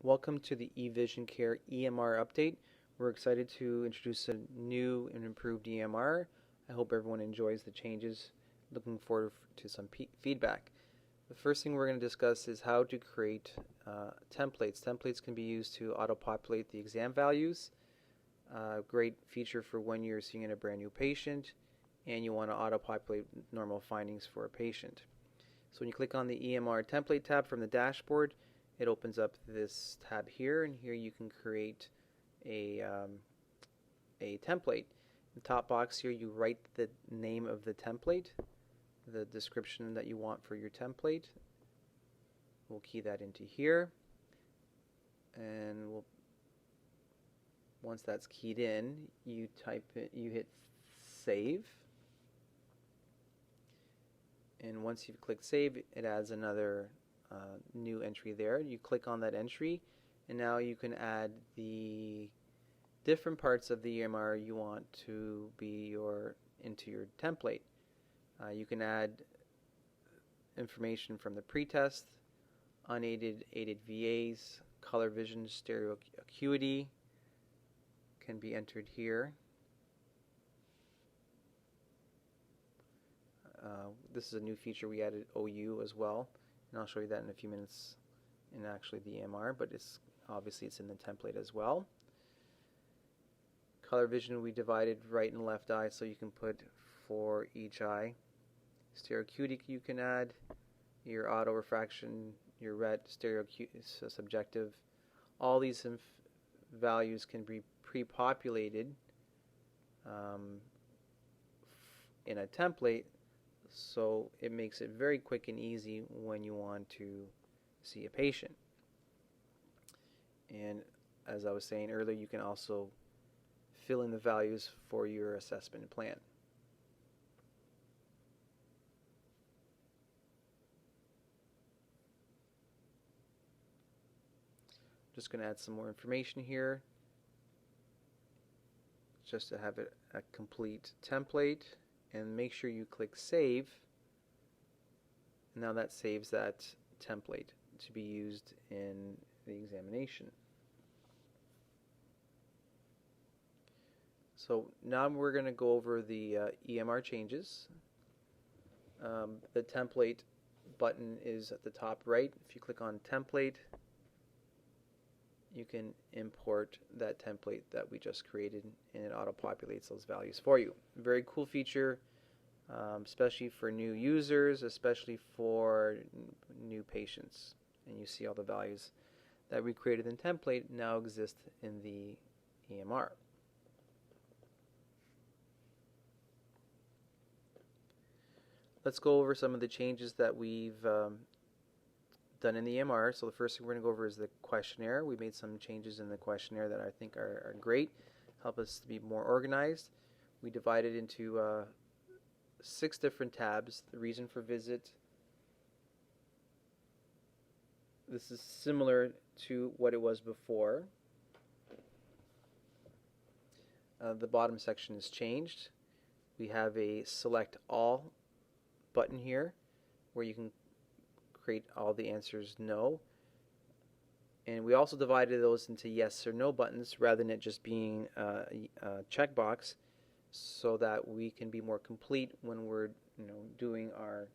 Welcome to the eVision Care EMR update. We're excited to introduce a new and improved EMR. I hope everyone enjoys the changes. Looking forward to some feedback. The first thing we're going to discuss is how to create templates. Templates can be used to auto-populate the exam values. Great feature for when you're seeing a brand new patient and you want to auto-populate normal findings for a patient. So when you click on the EMR template tab from the dashboard, it opens up this tab here, and here you can create a template. In the top box here, you write the name of the template, the description that you want for your template. We'll key that into here, and once that's keyed in, you hit save, and once you've clicked save, it adds another new entry there. You click on that entry, and now you can add the different parts of the EMR you want to be into your template. You can add information from the pretest, unaided, aided VAs, color vision, stereo acuity can be entered here. This is a new feature we added, OU as well, and I'll show you that in a few minutes in actually the EMR, but obviously it's in the template as well. Color vision, we divided right and left eye, so you can put for each eye. Stereo acuity, you can add your auto refraction, your ret, stereo subjective. All these values can be pre-populated in a template, so it makes it very quick and easy when you want to see a patient. And as I was saying earlier, you can also fill in the values for your assessment plan. Just going to add some more information here just to have a complete template, and make sure you click save. Now that saves that template to be used in the examination. So now we're going to go over the EMR changes. The template button is at the top right. If you click on template, you can import that template that we just created, and it auto-populates those values for you. Very cool feature, especially for new users, especially for new patients. And you see all the values that we created in template now exist in the EMR. Let's go over some of the changes that we've done in the EMR. So the first thing we're going to go over is the questionnaire. We made some changes in the questionnaire that I think are great, help us to be more organized. We divided into 6 different tabs. The reason for visit. This is similar to what it was before. The bottom section is changed. We have a select all button here where you can create all the answers no, and we also divided those into yes or no buttons rather than it just being a checkbox, so that we can be more complete when we're doing our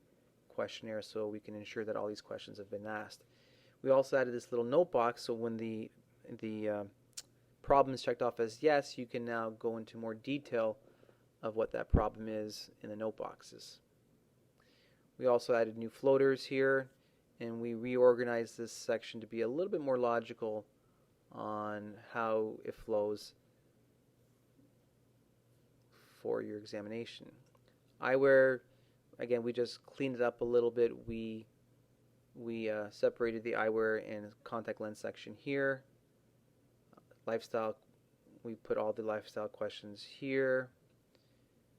questionnaire, so we can ensure that all these questions have been asked. We also added this little note box, so when the problem is checked off as yes, you can now go into more detail of what that problem is in the note boxes. We also added new floaters here, and we reorganized this section to be a little bit more logical on how it flows for your examination. Eyewear, again, we just cleaned it up a little bit. We separated the eyewear and contact lens section here. Lifestyle, we put all the lifestyle questions here,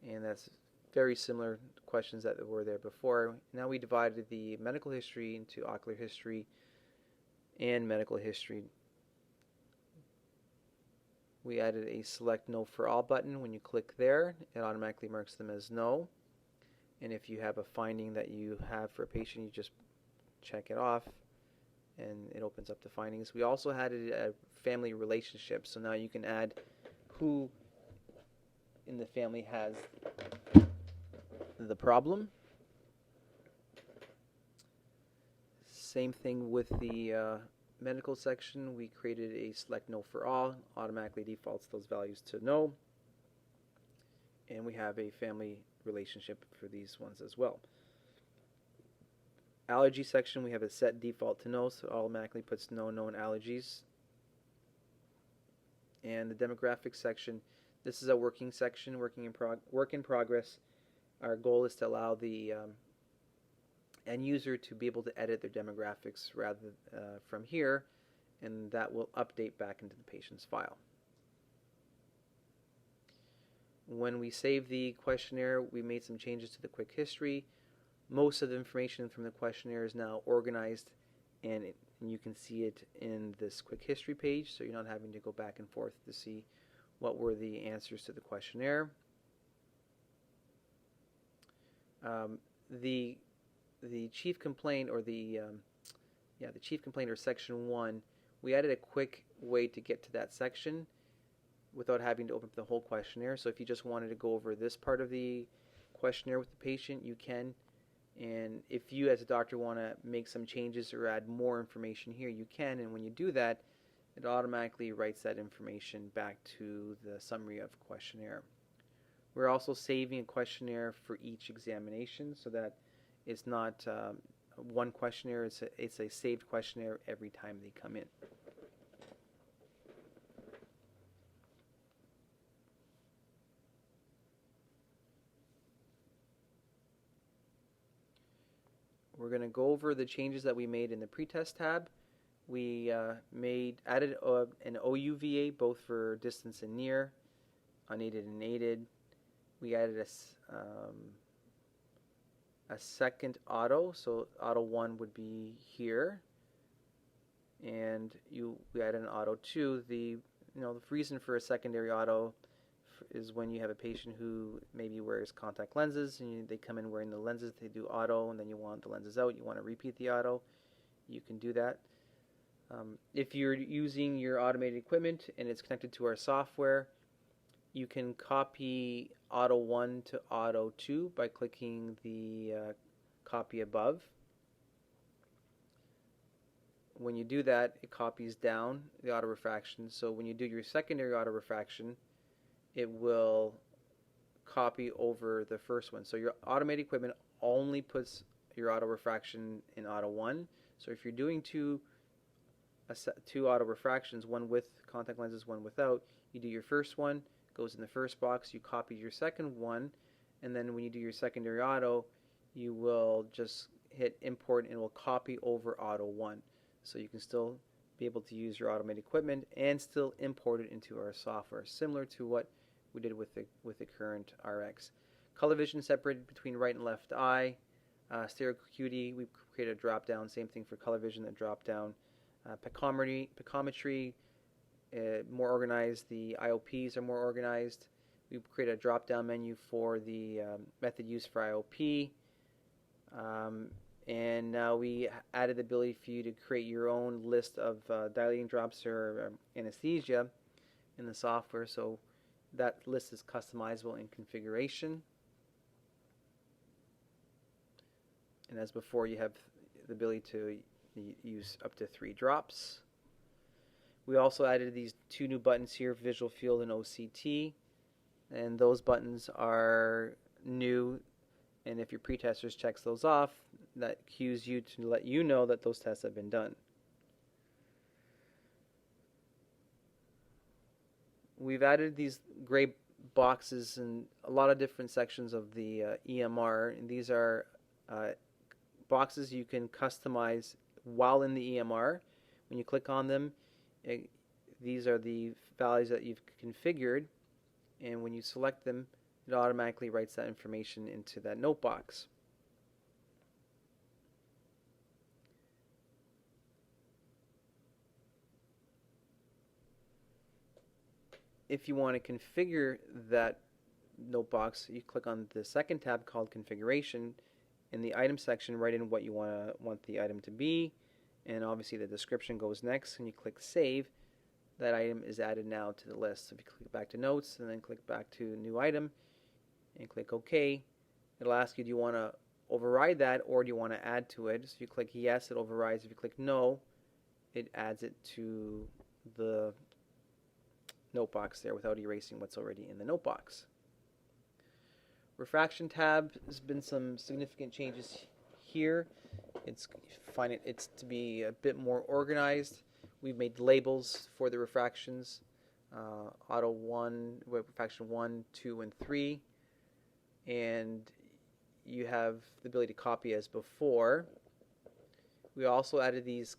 and that's very similar questions that were there before. Now we divided the medical history into ocular history and medical history. We added a select no for all button. When you click there, it automatically marks them as no. And if you have a finding that you have for a patient, you just check it off and it opens up the findings. We also had a family relationship, so now you can add who in the family has the problem. Same thing with the medical section. We created a select no for all, automatically defaults those values to no, and we have a family relationship for these ones as well. Allergy section, we have a set default to no, so it automatically puts no known allergies. And the demographics section, this is a working section, work in progress. Our goal is to allow the end user to be able to edit their demographics rather from here, and that will update back into the patient's file. When we save the questionnaire, we made some changes to the quick history. Most of the information from the questionnaire is now organized, and you can see it in this quick history page, so you're not having to go back and forth to see what were the answers to the questionnaire. The chief complaint, or the chief complaint, or section 1, we added a quick way to get to that section without having to open up the whole questionnaire. So if you just wanted to go over this part of the questionnaire with the patient, you can. And if you as a doctor want to make some changes or add more information here, you can. And when you do that, it automatically writes that information back to the summary of questionnaire. We're also saving a questionnaire for each examination, so that it's not one questionnaire, it's a saved questionnaire every time they come in. We're going to go over the changes that we made in the pretest tab. We added an OUVA both for distance and near, unaided and aided. We added a second auto, so auto 1 would be here, and we added an auto 2. The reason for a secondary auto is when you have a patient who maybe wears contact lenses and they come in wearing the lenses, they do auto, and then you want the lenses out, you want to repeat the auto, you can do that. If you're using your automated equipment and it's connected to our software, you can copy auto 1 to auto 2 by clicking the copy above. When you do that, it copies down the auto refraction, so when you do your secondary auto refraction, it will copy over the first one. So your automated equipment only puts your auto refraction in auto 1. So if you're doing two auto refractions, one with contact lenses, one without, you do your first one, goes in the first box, you copy your second one, and then when you do your secondary auto, you will just hit import and it will copy over auto 1. So you can still be able to use your automated equipment and still import it into our software, similar to what we did with the current RX. Color vision separated between right and left eye. Stereo acuity, we created a drop down, same thing for color vision, that drop down. Picometry, more organized. The IOPs are more organized. We created a drop down menu for the method used for IOP. And now we added the ability for you to create your own list of dilating drops or anesthesia in the software, so that list is customizable in configuration. And as before, you have the ability to use up to 3 drops. We also added these 2 new buttons here, visual field and OCT, and those buttons are new, and if your pretesters checks those off, that cues you to let you know that those tests have been done. We've added these gray boxes in a lot of different sections of the EMR, and these are boxes you can customize while in the EMR. When you click on them, these are the values that you've configured, and when you select them, it automatically writes that information into that note box. If you want to configure that note box, you click on the second tab called Configuration. In the item section, write in what you want the item to be, and obviously the description goes next, and you click save, that item is added now to the list. So if you click back to notes and then click back to new item and click OK, it'll ask you, do you want to override that or do you want to add to it? So if you click yes, it overrides. If you click no, it adds it to the note box there without erasing what's already in the note box. Refraction tab, there's been some significant changes here. Find it's to be a bit more organized. We've made labels for the refractions, auto 1, refraction 1, 2, and 3, and you have the ability to copy as before. We also added these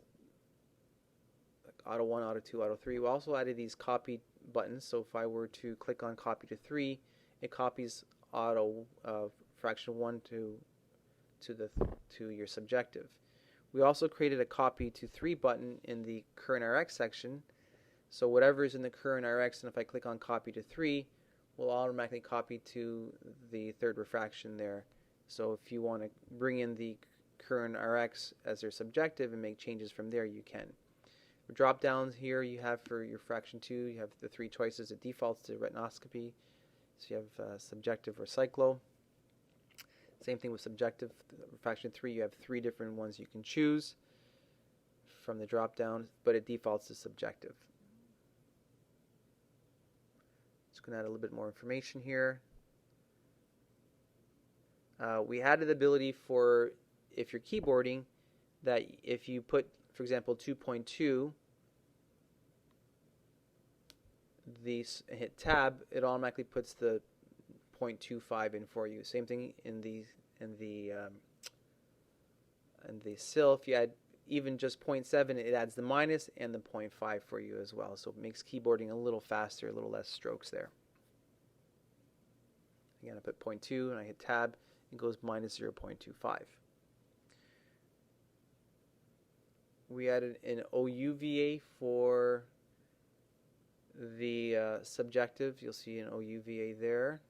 auto 1, auto 2, auto 3. We also added these copy buttons, so if I were to click on copy to 3, it copies auto fraction 1 to your subjective. We also created a copy to 3 button in the current RX section, so whatever is in the current RX, and if I click on copy to 3, will automatically copy to the third refraction there. So if you want to bring in the current RX as their subjective and make changes from there, you can. For drop downs here, you have for your fraction 2, you have the 3 choices. It defaults to retinoscopy, so you have subjective or cyclo. Same thing with subjective. Fraction 3, you have 3 different ones you can choose from the drop down, but it defaults to subjective. Just going to add a little bit more information here. We added the ability for, if you're keyboarding, that if you put, for example, 2.2, hit tab, it automatically puts the 0.25 in for you. Same thing in the sill. If you add even just 0.7, it adds the minus and the 0.5 for you as well. So it makes keyboarding a little faster, a little less strokes there. Again, I put 0.2 and I hit tab, it goes minus 0.25. We added an OUVA for the subjective. You'll see an OUVA there.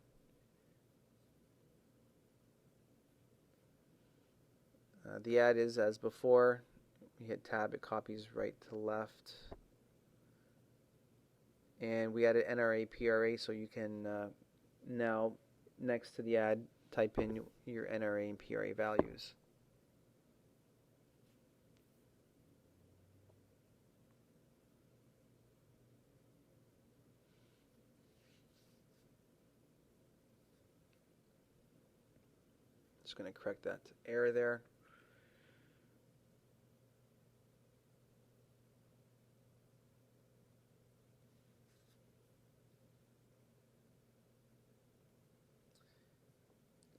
The add is as before. You hit tab, it copies right to left. And we added NRA, PRA, so you can now, next to the add, type in your NRA and PRA values. Just going to correct that error there.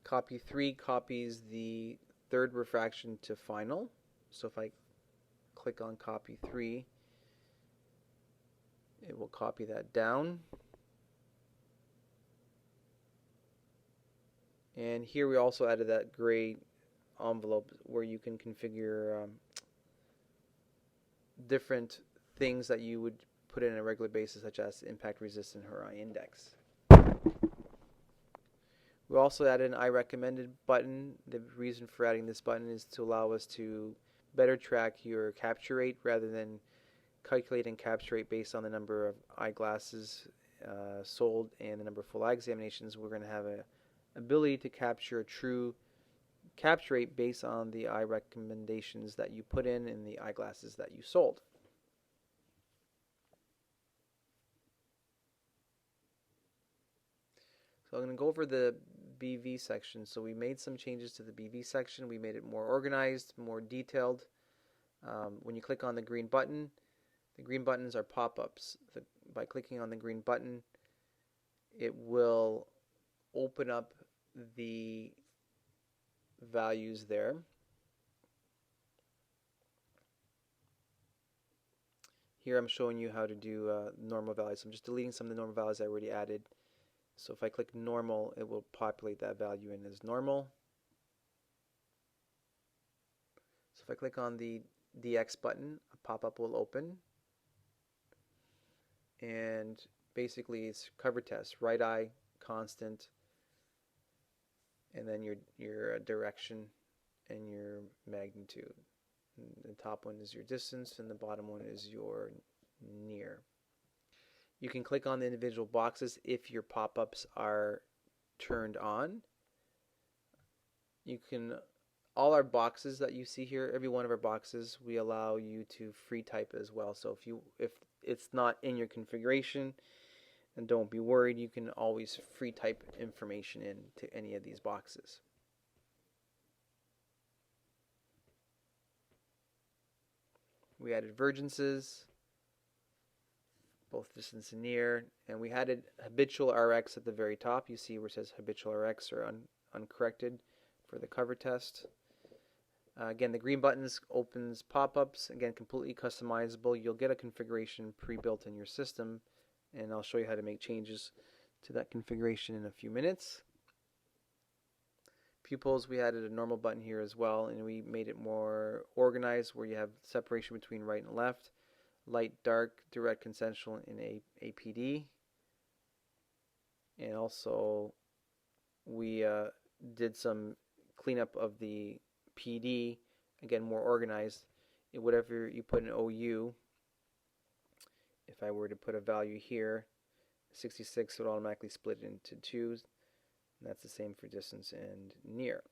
Copy 3 copies the third refraction to final. So if I click on copy 3, it will copy that down. And here we also added that gray envelope where you can configure different things that you would put in on a regular basis, such as impact resistant or eye index. We also added an I recommended button. The reason for adding this button is to allow us to better track your capture rate rather than calculating capture rate based on the number of eyeglasses sold and the number of full eye examinations. We're going to have an ability to capture a true capture rate based on the eye recommendations that you put in the eyeglasses that you sold. So I'm going to go over the BV section. So we made some changes to the BV section. We made it more organized, more detailed. When you click on the green buttons are pop-ups. By clicking on the green button, it will open up the values there. Here I'm showing you how to do normal values. I'm just deleting some of the normal values I already added. So if I click normal, it will populate that value in as normal. So if I click on the DX button, a pop-up will open. And basically it's cover test, right eye, constant, and then your direction and your magnitude. The top one is your distance, and the bottom one is your near. You can click on the individual boxes if your pop-ups are turned on. You can, all our boxes that you see here, every one of our boxes, we allow you to free type as well. So if it's not in your configuration, and don't be worried, you can always free type information into any of these boxes. We added divergences, both distance and near, and we added habitual RX at the very top. You see where it says habitual RX or uncorrected for the cover test. Again, the green buttons opens pop-ups, again completely customizable. You'll get a configuration pre-built in your system, and I'll show you how to make changes to that configuration in a few minutes. Pupils, we added a normal button here as well, and we made it more organized where you have separation between right and left, light, dark, direct, consensual, and APD. And also we did some cleanup of the PD, again more organized. Whatever you put in OU, if I were to put a value here, 66 would automatically split into twos. And that's the same for distance and near.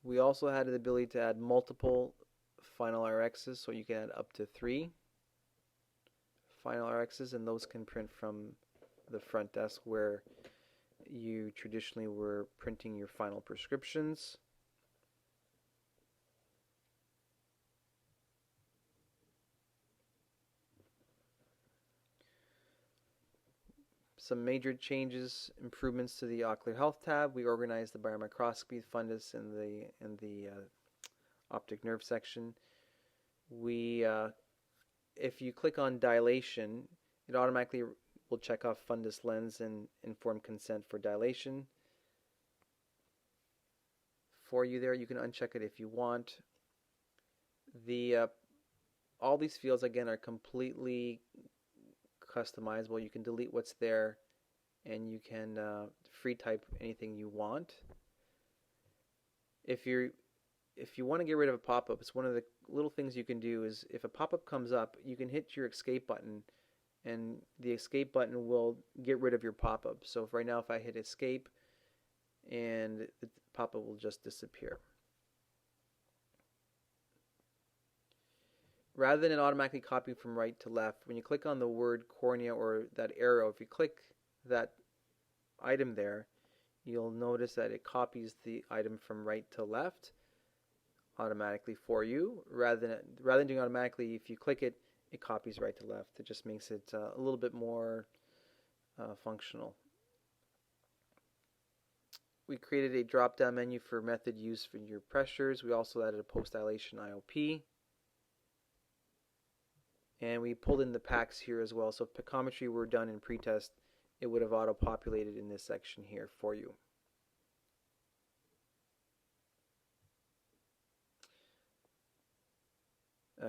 We also had the ability to add multiple final RXs, so you can add up to 3 final RXs, and those can print from the front desk where you traditionally were printing your final prescriptions. Some major changes, improvements to the ocular health tab. We organized the biomicroscopy fundus in the optic nerve section. If you click on dilation, it automatically will check off fundus lens and inform consent for dilation for you there. You can uncheck it if you want. All these fields again are completely customizable. You can delete what's there, and you can free type anything you want. If you want to get rid of a pop-up, it's one of the little things you can do is if a pop-up comes up, you can hit your escape button, and the escape button will get rid of your pop-up. So right now if I hit escape, and the pop-up will just disappear. Rather than it automatically copying from right to left, when you click on the word cornea or that arrow, if you click that item there, you'll notice that it copies the item from right to left automatically for you. Rather than doing automatically, if you click it, it copies right to left. It just makes it a little bit more functional. We created a drop-down menu for method used for your pressures. We also added a post-dilation IOP. And we pulled in the packs here as well. So if picometry were done in pretest, it would have auto-populated in this section here for you.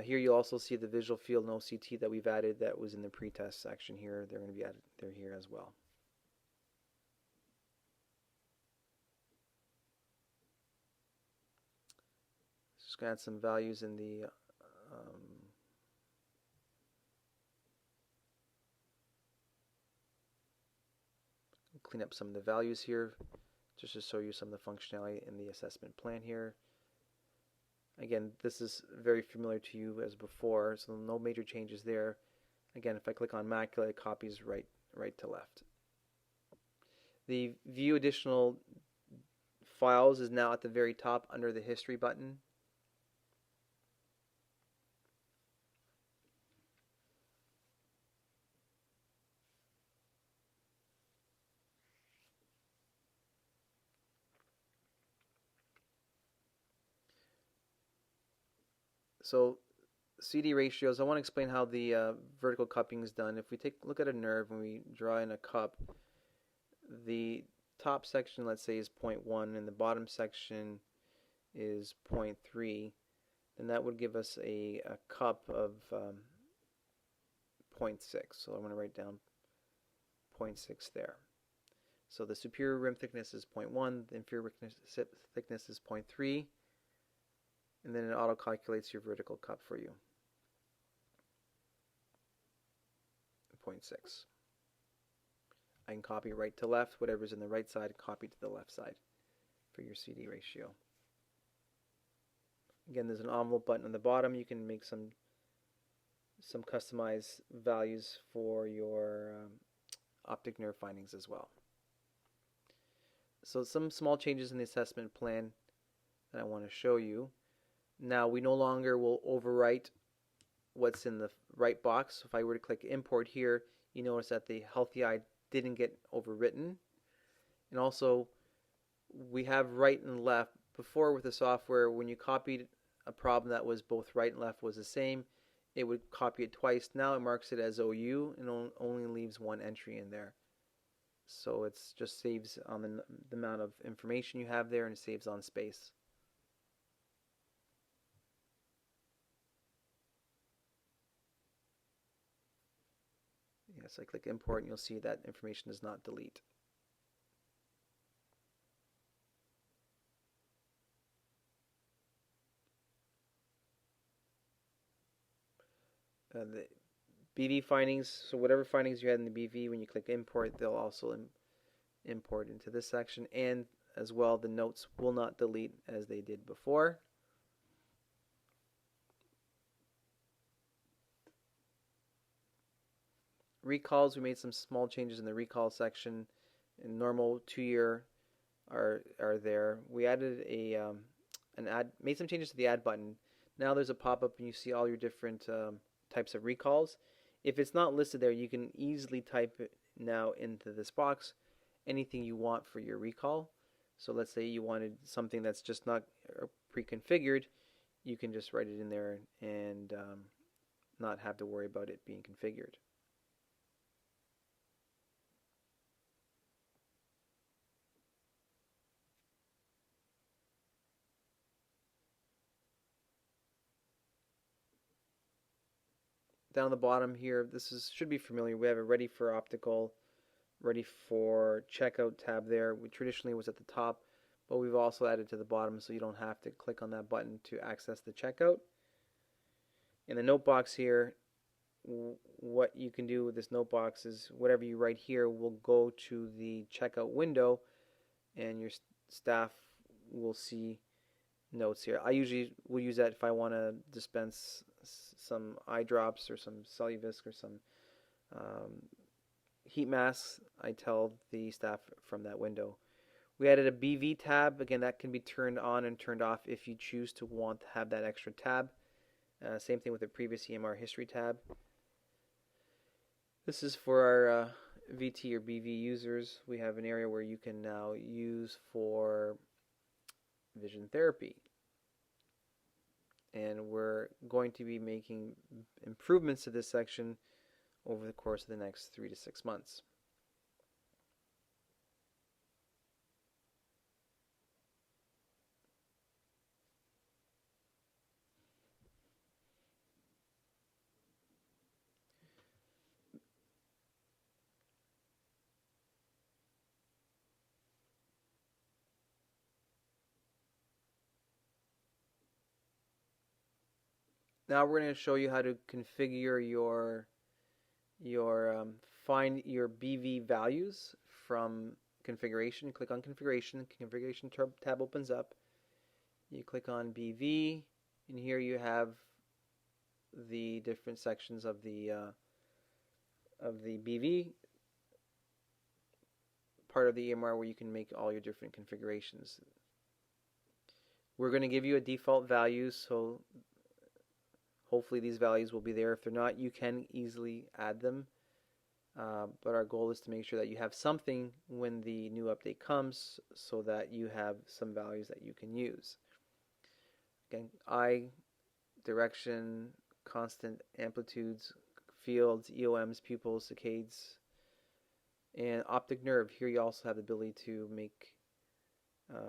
Here you'll also see the visual field and OCT that we've added that was in the pretest section here. They're going to be added, they're here as well. Just going to add some values in the clean up some of the values here just to show you some of the functionality in the assessment plan here. Again, this is very familiar to you as before, so no major changes there. Again, if I click on macula, it copies right to left. The view additional files is now at the very top under the history button. So CD ratios, I want to explain how the vertical cupping is done. If we look at a nerve and we draw in a cup, the top section, let's say, is 0.1 and the bottom section is 0.3, then that would give us a cup of 0.6. So I'm going to write down 0.6 there. So the superior rim thickness is 0.1, the inferior thickness is 0.3, and then it auto calculates your vertical cup for you. 0.6. I can copy right to left, whatever's in the right side, copy to the left side for your CD ratio. Again, there's an envelope button on the bottom. You can make some customized values for your optic nerve findings as well. So some small changes in the assessment plan that I want to show you. Now we no longer will overwrite what's in the right box. If I were to click import here, you notice that the healthy eye didn't get overwritten. And also we have right and left. Before with the software, when you copied a problem that was both right and left was the same, it would copy it twice. Now it marks it as OU and only leaves one entry in there. So it just saves on the amount of information you have there, and it saves on space. Yes, I click import and you'll see that information does not delete. The BV findings, so whatever findings you had in the BV, when you click import, they'll also import into this section, and as well the notes will not delete as they did before. Recalls, we made some small changes in the recall section. In normal 2-year are there. We added made some changes to the add button. Now there's a pop-up and you see all your different types of recalls. If it's not listed there, you can easily type it now into this box anything you want for your recall. So let's say you wanted something that's just not pre-configured, you can just write it in there and not have to worry about it being configured. Down the bottom here, should be familiar. We have a ready for optical, ready for checkout tab there. We traditionally was at the top, but we've also added to the bottom so you don't have to click on that button to access the checkout. In the note box here, what you can do with this note box is whatever you write here will go to the checkout window, and your staff will see notes here. I usually will use that if I want to dispense some eye drops or some Celluvisc or some heat masks. I tell the staff from that window. We added a BV tab. Again, that can be turned on and turned off if you choose to want to have that extra tab. Same thing with the previous EMR history tab. This is for our VT or BV users. We have an area where you can now use for vision therapy. And we're going to be making improvements to this section over the course of the next 3 to 6 months. Now we're going to show you how to configure find your BV values from configuration. Click on configuration. Configuration tab opens up. You click on BV, and here you have the different sections of the BV part of the EMR where you can make all your different configurations. We're going to give you a default value, so hopefully these values will be there. If they're not, you can easily add them. But our goal is to make sure that you have something when the new update comes so that you have some values that you can use. Again, eye, direction, constant amplitudes, fields, EOMs, pupils, saccades, and optic nerve. Here you also have the ability to make,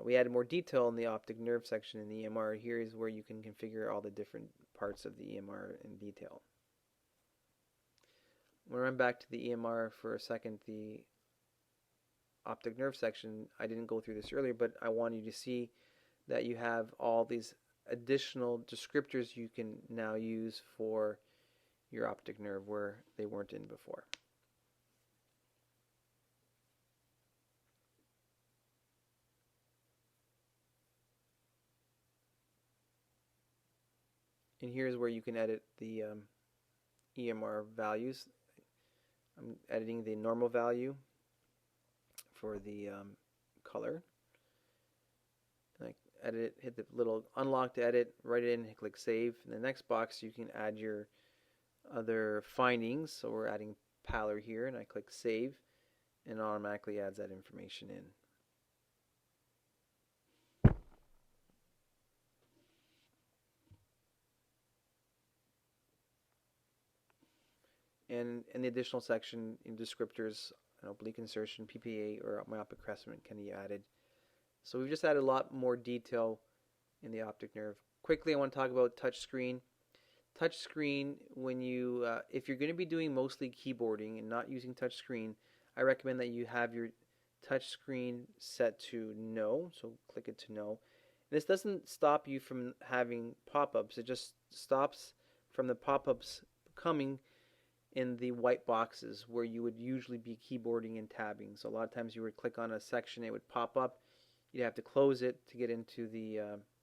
we added more detail in the optic nerve section in the EMR. Here is where you can configure all the different parts of the EMR in detail. When I run back to the EMR for a second, the optic nerve section, I didn't go through this earlier, but I want you to see that you have all these additional descriptors you can now use for your optic nerve where they weren't in before. And here's where you can edit the EMR values. I'm editing the normal value for the color. And I edit it, hit the little unlock to edit, write it in, and click save. In the next box, you can add your other findings. So we're adding pallor here, and I click save, and it automatically adds that information in. And in the additional section, in descriptors, oblique insertion, PPA, or myopic crestment can be added. So we've just added a lot more detail in the optic nerve. Quickly, I want to talk about touchscreen. Touchscreen, when you, if you're going to be doing mostly keyboarding and not using touchscreen, I recommend that you have your touchscreen set to no. So click it to no. This doesn't stop you from having pop-ups. It just stops from the pop-ups coming in the white boxes where you would usually be keyboarding and tabbing. So a lot of times you would click on a section, it would pop up. You'd have to close it to get into the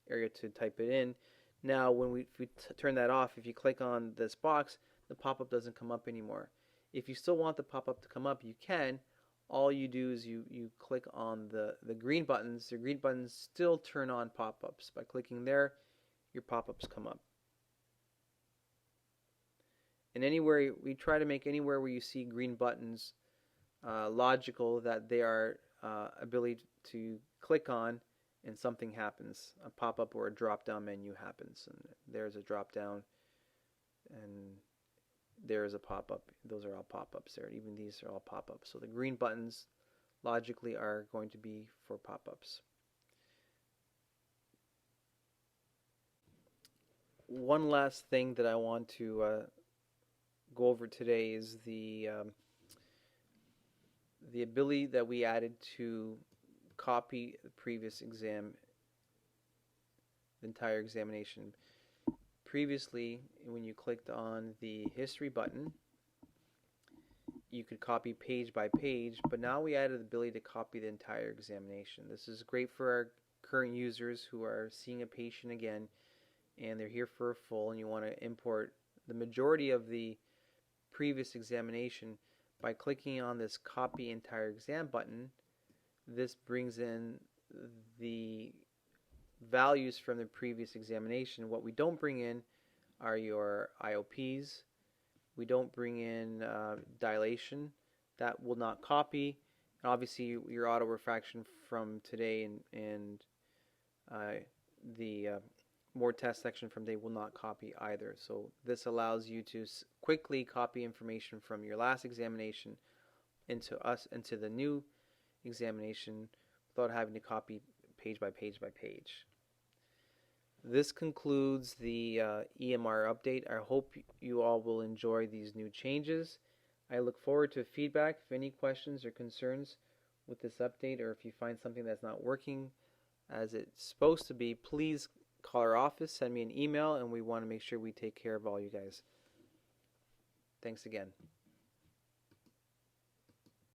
area to type it in. Now, if we turn that off, if you click on this box, the pop-up doesn't come up anymore. If you still want the pop-up to come up, you can. All you do is you click on the green buttons. The green buttons still turn on pop-ups. By clicking there, your pop-ups come up. And anywhere, we try to make anywhere where you see green buttons logical that they are ability to click on and something happens. A pop-up or a drop-down menu happens. And there's a drop-down and there's a pop-up. Those are all pop-ups there. Even these are all pop-ups. So the green buttons logically are going to be for pop-ups. One last thing that I want to go over today is the ability that we added to copy the previous exam, the entire examination. Previously, when you clicked on the history button, you could copy page by page, but now we added the ability to copy the entire examination. This is great for our current users who are seeing a patient again and they're here for a full, and you want to import the majority of the previous examination. By clicking on this copy entire exam button, this brings in the values from the previous examination. What we don't bring in are your IOPs. We don't bring in dilation. That will not copy. And obviously your auto refraction from today and the more test section from today will not copy either. So this allows you to quickly copy information from your last examination into the new examination without having to copy page by page by page. This concludes the EMR update. I hope you all will enjoy these new changes. I look forward to feedback. If any questions or concerns with this update, or if you find something that's not working as it's supposed to be, please call our office, send me an email, and we want to make sure we take care of all you guys. Thanks again.